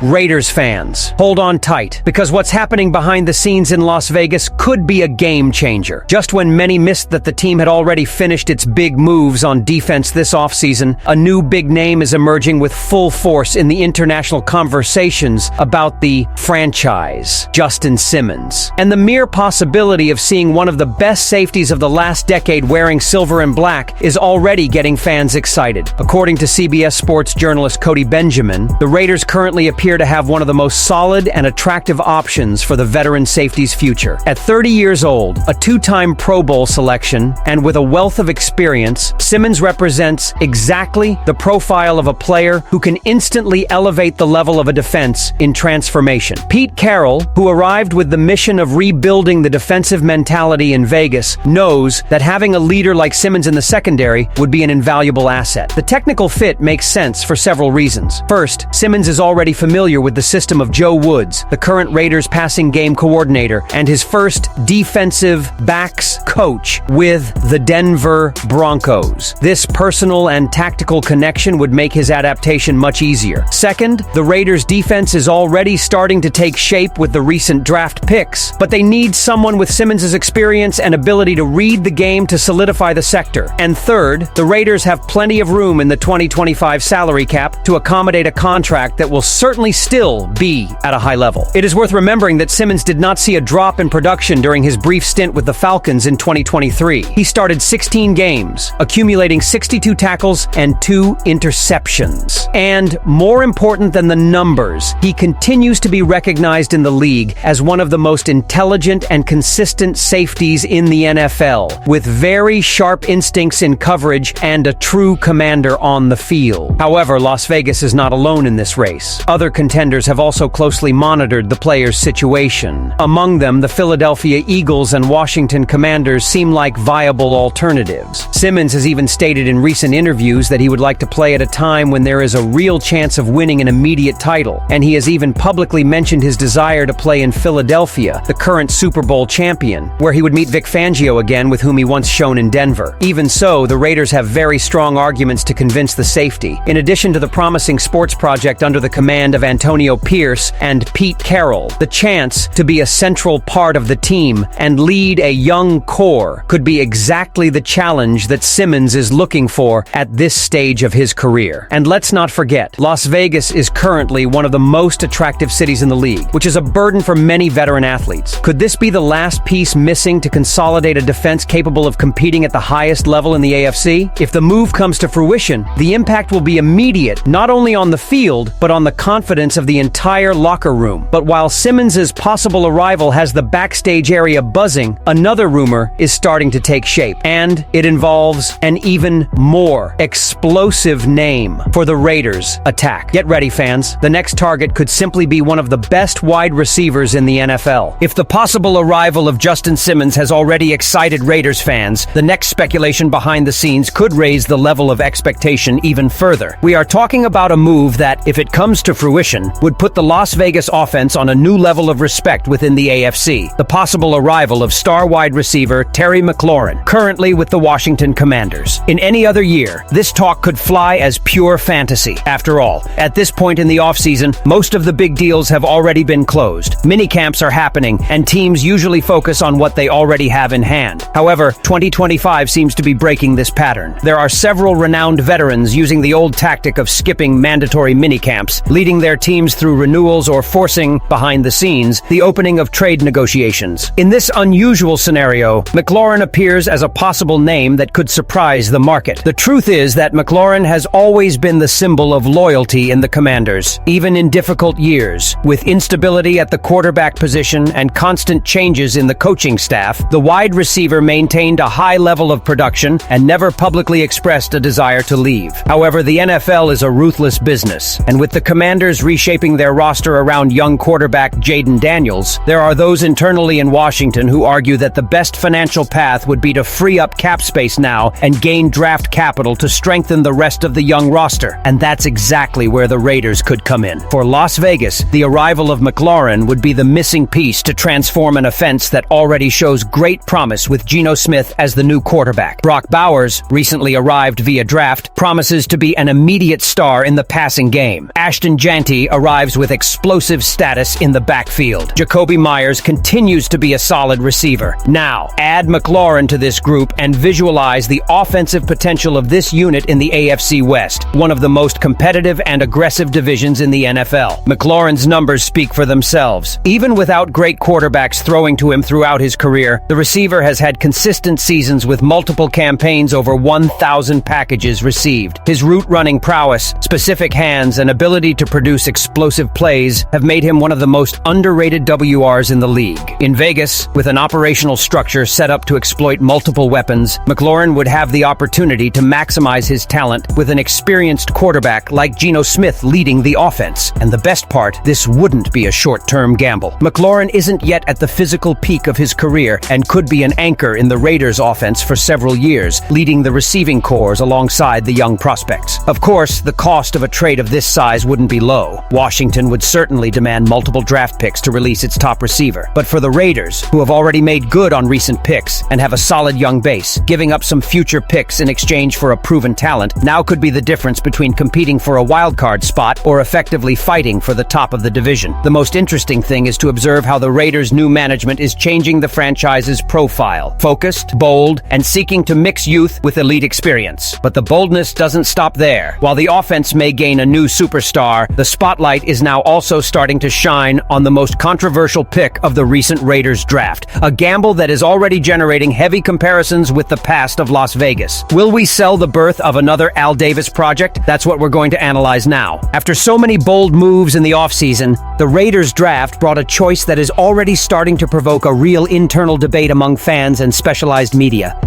Raiders fans, hold on tight, because what's happening behind the scenes in Las Vegas could be a game changer. Just when many missed that the team had already finished its big moves on defense this offseason, a new big name is emerging with full force in the international conversations about the franchise, Justin Simmons. And the mere possibility of seeing one of the best safeties of the last decade wearing silver and black is already getting fans excited. According to CBS Sports journalist Cody Benjamin, the Raiders currently appear to have one of the most solid and attractive options for the veteran safety's future. At 30 years old, a two-time Pro Bowl selection, and with a wealth of experience, Simmons represents exactly the profile of a player who can instantly elevate the level of a defense in transformation. Pete Carroll, who arrived with the mission of rebuilding the defensive mentality in Vegas, knows that having a leader like Simmons in the secondary would be an invaluable asset. The technical fit makes sense for several reasons. First, Simmons is already familiar with the system of Joe Woods, the current Raiders passing game coordinator, and his first defensive backs coach with the Denver Broncos. This personal and tactical connection would make his adaptation much easier. Second, the Raiders' defense is already starting to take shape with the recent draft picks, but they need someone with Simmons' experience and ability to read the game to solidify the sector. And third, the Raiders have plenty of room in the 2025 salary cap to accommodate a contract that will certainly still be at a high level. It is worth remembering that Simmons did not see a drop in production during his brief stint with the Falcons in 2023. He started 16 games, accumulating 62 tackles and 2 interceptions. And more important than the numbers, he continues to be recognized in the league as one of the most intelligent and consistent safeties in the NFL, with very sharp instincts in coverage and a true commander on the field. However, Las Vegas is not alone in this race. Other contenders have also closely monitored the player's situation. Among them, the Philadelphia Eagles and Washington Commanders seem like viable alternatives. Simmons has even stated in recent interviews that he would like to play at a time when there is a real chance of winning an immediate title, and he has even publicly mentioned his desire to play in Philadelphia, the current Super Bowl champion, where he would meet Vic Fangio again, with whom he once shone in Denver. Even so, the Raiders have very strong arguments to convince the safety. In addition to the promising sports project under the command of Antonio Pierce and Pete Carroll, the chance to be a central part of the team and lead a young core could be exactly the challenge that Simmons is looking for at this stage of his career. And let's not forget, Las Vegas is currently one of the most attractive cities in the league, which is a burden for many veteran athletes. Could this be the last piece missing to consolidate a defense capable of competing at the highest level in the AFC? If the move comes to fruition, the impact will be immediate, not only on the field, but on the confidence of the entire locker room. But while Simmons' possible arrival has the backstage area buzzing, another rumor is starting to take shape, and it involves an even more explosive name for the Raiders' attack. Get ready, fans. The next target could simply be one of the best wide receivers in the NFL. If the possible arrival of Justin Simmons has already excited Raiders fans, the next speculation behind the scenes could raise the level of expectation even further. We are talking about a move that, if it comes to fruition, would put the Las Vegas offense on a new level of respect within the AFC. The possible arrival of star wide receiver Terry McLaurin, currently with the Washington Commanders. In any other year, this talk could fly as pure fantasy. After all, at this point in the offseason, most of the big deals have already been closed. Minicamps are happening, and teams usually focus on what they already have in hand. However, 2025 seems to be breaking this pattern. There are several renowned veterans using the old tactic of skipping mandatory minicamps, leading their teams through renewals or forcing, behind the scenes, the opening of trade negotiations. In this unusual scenario, McLaurin appears as a possible name that could surprise the market. The truth is that McLaurin has always been the symbol of loyalty in the Commanders, even in difficult years. With instability at the quarterback position and constant changes in the coaching staff, the wide receiver maintained a high level of production and never publicly expressed a desire to leave. However, the NFL is a ruthless business, and with the Commanders reshaping their roster around young quarterback Jaden Daniels, there are those internally in Washington who argue that the best financial path would be to free up cap space now and gain draft capital to strengthen the rest of the young roster. And that's exactly where the Raiders could come in. For Las Vegas, the arrival of McLaurin would be the missing piece to transform an offense that already shows great promise with Geno Smith as the new quarterback. Brock Bowers, recently arrived via draft, promises to be an immediate star in the passing game. Ashton Jeanty 2020 arrives with explosive status in the backfield. Jacoby Myers continues to be a solid receiver. Now, add McLaurin to this group and visualize the offensive potential of this unit in the AFC West, one of the most competitive and aggressive divisions in the NFL. McLaurin's numbers speak for themselves. Even without great quarterbacks throwing to him throughout his career, the receiver has had consistent seasons with multiple campaigns over 1,000 packages received. His route running prowess, specific hands, and ability to produce explosive plays have made him one of the most underrated WRs in the league. In Vegas, with an operational structure set up to exploit multiple weapons, McLaurin would have the opportunity to maximize his talent with an experienced quarterback like Geno Smith leading the offense. And the best part, this wouldn't be a short-term gamble. McLaurin isn't yet at the physical peak of his career and could be an anchor in the Raiders' offense for several years, leading the receiving corps alongside the young prospects. Of course, the cost of a trade of this size wouldn't be low. Washington would certainly demand multiple draft picks to release its top receiver. But for the Raiders, who have already made good on recent picks and have a solid young base, giving up some future picks in exchange for a proven talent now could be the difference between competing for a wildcard spot or effectively fighting for the top of the division. The most interesting thing is to observe how the Raiders' new management is changing the franchise's profile. Focused, bold, and seeking to mix youth with elite experience. But the boldness doesn't stop there. While the offense may gain a new superstar, the spotlight is now also starting to shine on the most controversial pick of the recent Raiders draft, a gamble that is already generating heavy comparisons with the past of Las Vegas. Will we sell the birth of another Al Davis project? That's what we're going to analyze now. After so many bold moves in the offseason, the Raiders draft brought a choice that is already starting to provoke a real internal debate among fans and specialized media.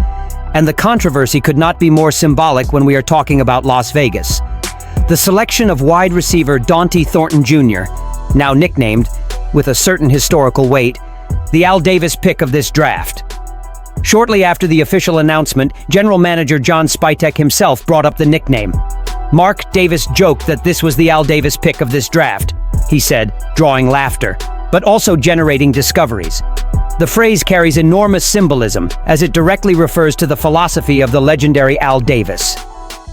And the controversy could not be more symbolic when we are talking about Las Vegas. The selection of wide receiver Donte Thornton Jr., now nicknamed, with a certain historical weight, the Al Davis pick of this draft. Shortly after the official announcement, General Manager John Spytek himself brought up the nickname. Mark Davis joked that this was the Al Davis pick of this draft, he said, drawing laughter, but also generating discoveries. The phrase carries enormous symbolism, as it directly refers to the philosophy of the legendary Al Davis.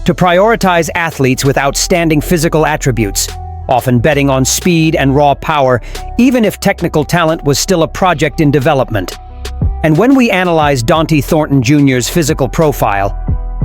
To prioritize athletes with outstanding physical attributes, often betting on speed and raw power, even if technical talent was still a project in development. And when we analyze Donte Thornton Jr.'s physical profile,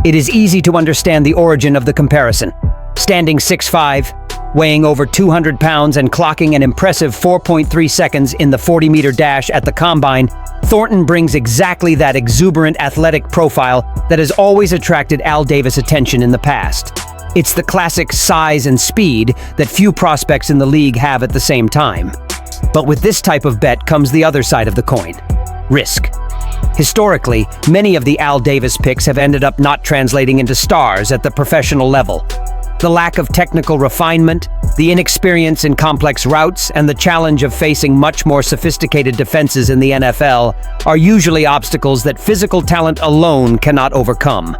it is easy to understand the origin of the comparison. Standing 6'5", weighing over 200 pounds and clocking an impressive 4.3 seconds in the 40-meter dash at the Combine, Thornton brings exactly that exuberant athletic profile that has always attracted Al Davis' attention in the past. It's the classic size and speed that few prospects in the league have at the same time. But with this type of bet comes the other side of the coin: risk. Historically, many of the Al Davis picks have ended up not translating into stars at the professional level. The lack of technical refinement, the inexperience in complex routes, and the challenge of facing much more sophisticated defenses in the NFL are usually obstacles that physical talent alone cannot overcome.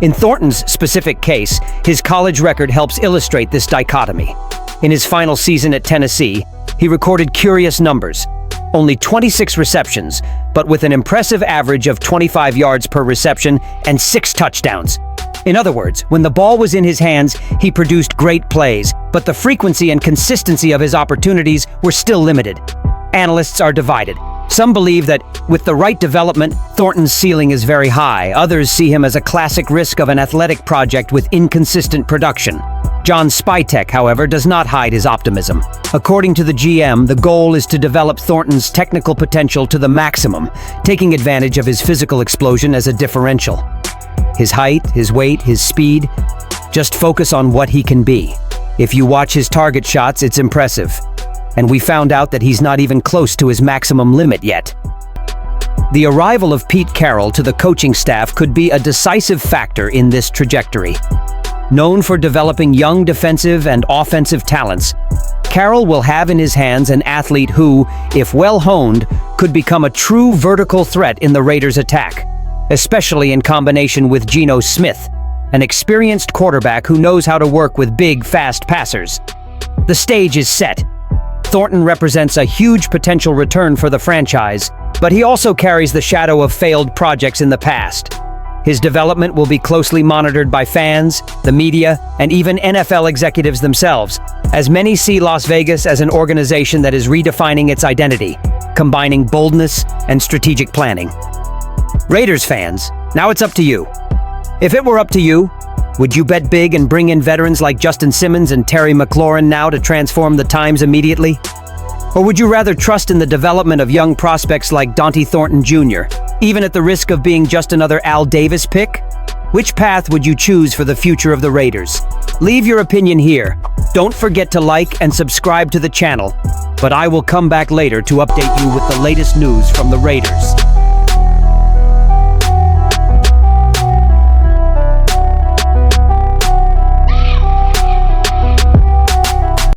In Thornton's specific case, his college record helps illustrate this dichotomy. In his final season at Tennessee, he recorded curious numbers. Only 26 receptions, but with an impressive average of 25 yards per reception and 6 touchdowns. In other words, when the ball was in his hands, he produced great plays, but the frequency and consistency of his opportunities were still limited. Analysts are divided. Some believe that, with the right development, Thornton's ceiling is very high. Others see him as a classic risk of an athletic project with inconsistent production. John Spytek, however, does not hide his optimism. According to the GM, the goal is to develop Thornton's technical potential to the maximum, taking advantage of his physical explosion as a differential. His height, his weight, his speed, just focus on what he can be. If you watch his target shots, it's impressive. And we found out that he's not even close to his maximum limit yet. The arrival of Pete Carroll to the coaching staff could be a decisive factor in this trajectory. Known for developing young defensive and offensive talents, Carroll will have in his hands an athlete who, if well honed, could become a true vertical threat in the Raiders' attack, especially in combination with Geno Smith, an experienced quarterback who knows how to work with big, fast passers. The stage is set. Thornton represents a huge potential return for the franchise, but he also carries the shadow of failed projects in the past. His development will be closely monitored by fans, the media, and even NFL executives themselves, as many see Las Vegas as an organization that is redefining its identity, combining boldness and strategic planning. Raiders fans, now it's up to you. If it were up to you, would you bet big and bring in veterans like Justin Simmons and Terry McLaurin now to transform the times immediately? Or would you rather trust in the development of young prospects like Dante Thornton Jr., even at the risk of being just another Al Davis pick? Which path would you choose for the future of the Raiders? Leave your opinion here. Don't forget to like and subscribe to the channel, but I will come back later to update you with the latest news from the Raiders.